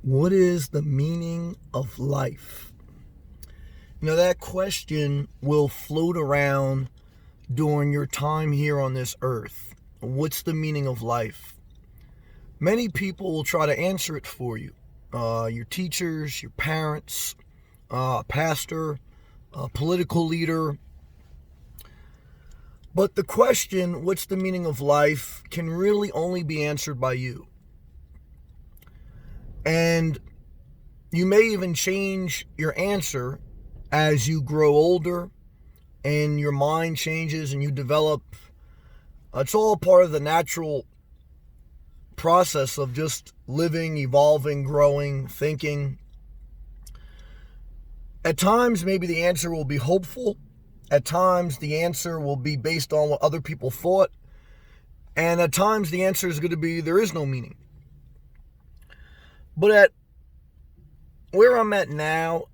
What is the meaning of life? That question will float around during your time here on this earth. What's the meaning of life? Many people will try to answer it for you. Your teachers, your parents, a pastor, a political leader. But the question, what's the meaning of life, can really only be answered by you. And you may even change your answer as you grow older and your mind changes and you develop. It's all part of the natural process of just living, evolving, growing, thinking. At times, maybe the answer will be hopeful. At times, the answer will be based on what other people thought. And at times, the answer is going to be there is no meaning. But at where I'm at now,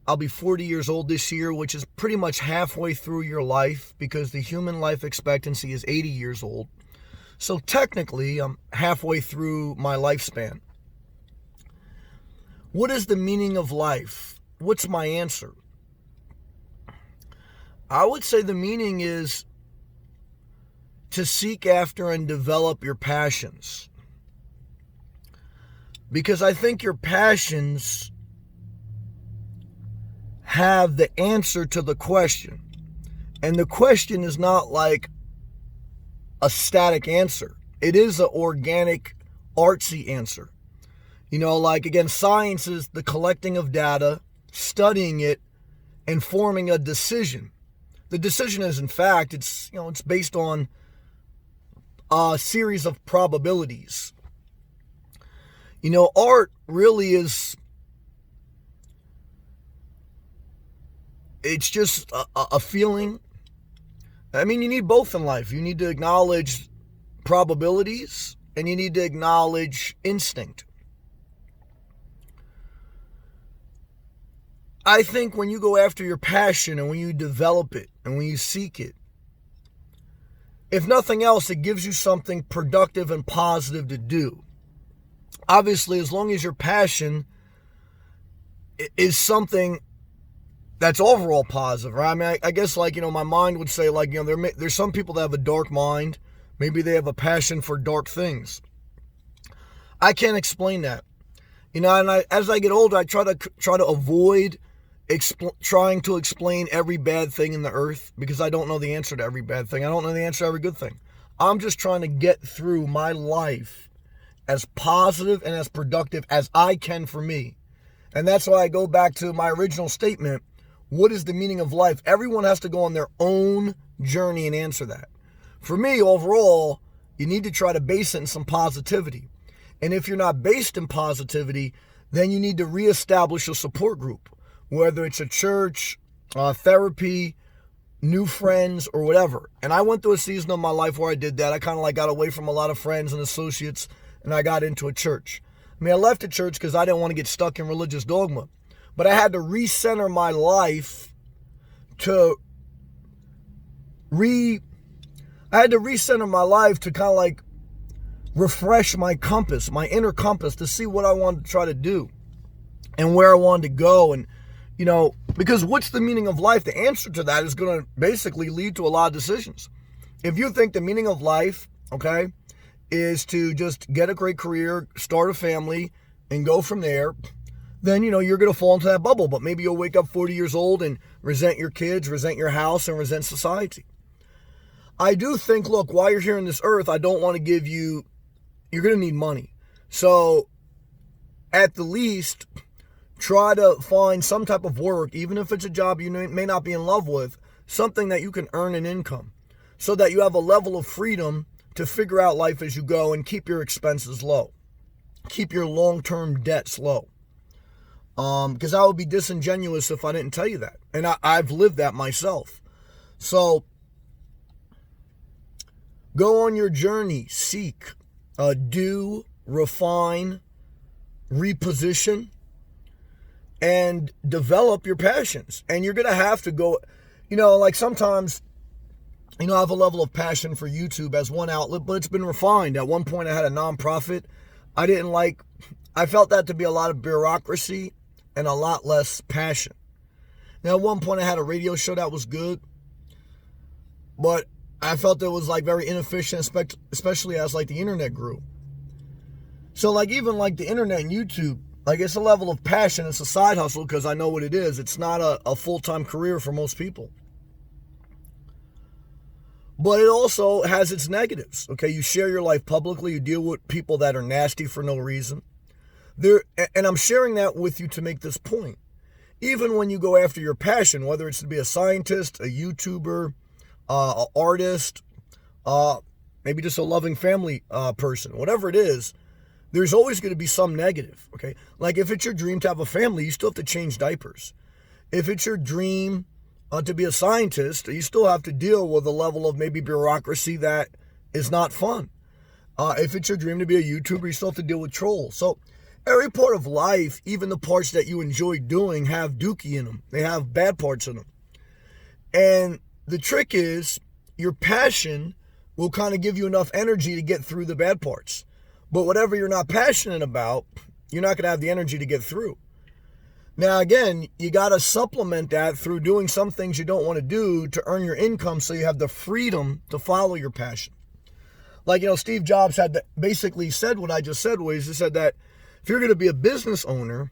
I'll be 40 years old this year, which is pretty much halfway through your life because the human life expectancy is 80 years old. So technically, I'm halfway through my lifespan. What is the meaning of life? What's my answer? I would say the meaning is to seek after and develop your passions. Because I think your passions have the answer to the question. And the question is not like a static answer. It is an organic, artsy answer. Again, science is the collecting of data, studying it, and forming a decision. The decision is, in fact, it's based on a series of probabilities. Art really is, it's just a feeling. You need both in life. You need to acknowledge probabilities and you need to acknowledge instinct. I think when you go after your passion and when you develop it and when you seek it, if nothing else, it gives you something productive and positive to do. Obviously, as long as your passion is something that's overall positive, right? I guess my mind would say there's some people that have a dark mind. Maybe they have a passion for dark things. I can't explain that. As I get older, I try to avoid trying to explain every bad thing in the earth because I don't know the answer to every bad thing. I don't know the answer to every good thing. I'm just trying to get through my life as positive and as productive as I can for me. And that's why I go back to my original statement. What is the meaning of life? Everyone has to go on their own journey and answer that. For me, overall, you need to try to base it in some positivity. And if you're not based in positivity, then you need to reestablish a support group, whether it's a church, therapy, new friends, or whatever. And I went through a season of my life where I did that. I kind of got away from a lot of friends and associates, and I got into a church. I left the church because I didn't want to get stuck in religious dogma. But I had to recenter my life to kind of refresh my compass, my inner compass, to see what I wanted to try to do and where I wanted to go. And, because what's the meaning of life? The answer to that is going to basically lead to a lot of decisions. If you think the meaning of life, is to just get a great career, start a family, and go from there, then, you're going to fall into that bubble. But maybe you'll wake up 40 years old and resent your kids, resent your house, and resent society. I do think, look, while you're here on this earth, I don't want to give you, you're going to need money. So, at the least, try to find some type of work, even if it's a job you may not be in love with, something that you can earn an income so that you have a level of freedom to figure out life as you go and keep your expenses low. Keep your long-term debts low. Because I would be disingenuous if I didn't tell you that. And I've lived that myself. So, go on your journey, seek, do, refine, reposition, and develop your passions. And you're going to have to go, sometimes, I have a level of passion for YouTube as one outlet, but it's been refined. At one point, I had a nonprofit. I didn't like I felt that to be a lot of bureaucracy and a lot less passion. Now, at one point I had a radio show that was good, but I felt it was like very inefficient, especially as like the internet grew. So like even like the internet and YouTube, like it's a level of passion. It's a side hustle because I know what it is. It's not a full-time career for most people. But it also has its negatives. Okay, you share your life publicly. You deal with people that are nasty for no reason. And I'm sharing that with you to make this point. Even when you go after your passion, whether it's to be a scientist, a YouTuber, an artist, maybe just a loving family person, whatever it is, there's always going to be some negative, okay? Like if it's your dream to have a family, you still have to change diapers. If it's your dream to be a scientist, you still have to deal with a level of maybe bureaucracy that is not fun. If it's your dream to be a YouTuber, you still have to deal with trolls. So every part of life, even the parts that you enjoy doing, have dookie in them. They have bad parts in them. And the trick is your passion will kind of give you enough energy to get through the bad parts. But whatever you're not passionate about, you're not going to have the energy to get through. Now, again, you got to supplement that through doing some things you don't want to do to earn your income so you have the freedom to follow your passion. Like, Steve Jobs had basically said what I just said, was he said that if you're going to be a business owner,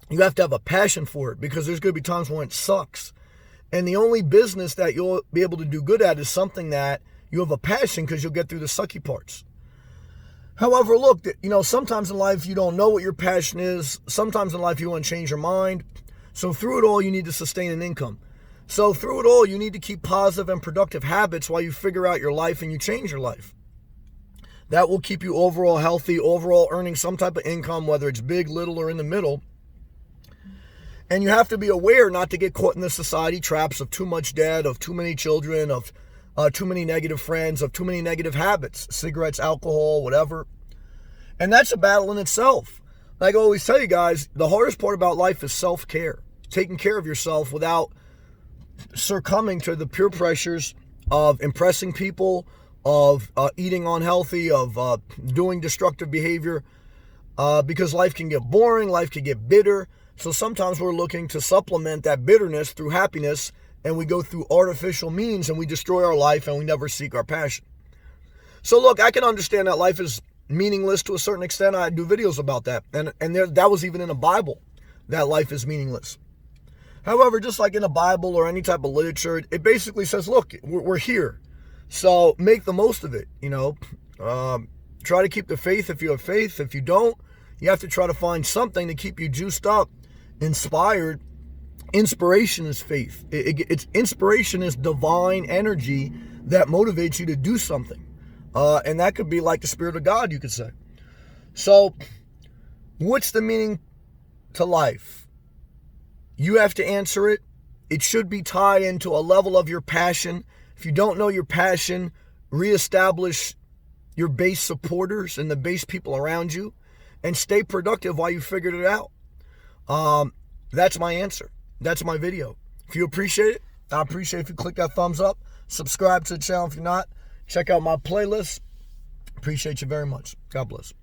you have to have a passion for it because there's going to be times when it sucks. And the only business that you'll be able to do good at is something that you have a passion because you'll get through the sucky parts. However, look, sometimes in life you don't know what your passion is. Sometimes in life you want to change your mind. So through it all, you need to sustain an income. So through it all, you need to keep positive and productive habits while you figure out your life and you change your life. That will keep you overall healthy, overall earning some type of income, whether it's big, little, or in the middle. And you have to be aware not to get caught in the society traps of too much debt, of too many children, of too many negative friends, of too many negative habits, cigarettes, alcohol, whatever. And that's a battle in itself. Like I always tell you guys, the hardest part about life is self-care. Taking care of yourself without succumbing to the peer pressures of impressing people, of eating unhealthy, of doing destructive behavior, because life can get boring, life can get bitter. So sometimes we're looking to supplement that bitterness through happiness, and we go through artificial means and we destroy our life and we never seek our passion. So look, I can understand that life is meaningless to a certain extent. I do videos about that. And that was even in the Bible, that life is meaningless. However, just like in the Bible or any type of literature, it basically says, look, we're here. So make the most of it, try to keep the faith if you have faith. If you don't, you have to try to find something to keep you juiced up, inspired. Inspiration is faith. It's inspiration is divine energy that motivates you to do something. And that could be like the Spirit of God, you could say. So what's the meaning to life? You have to answer it. It should be tied into a level of your passion. If you don't know your passion, reestablish your base supporters and the base people around you and stay productive while you figured it out. That's my answer. That's my video. If you appreciate it, I appreciate if you click that thumbs up. Subscribe to the channel if you're not. Check out my playlist. Appreciate you very much. God bless.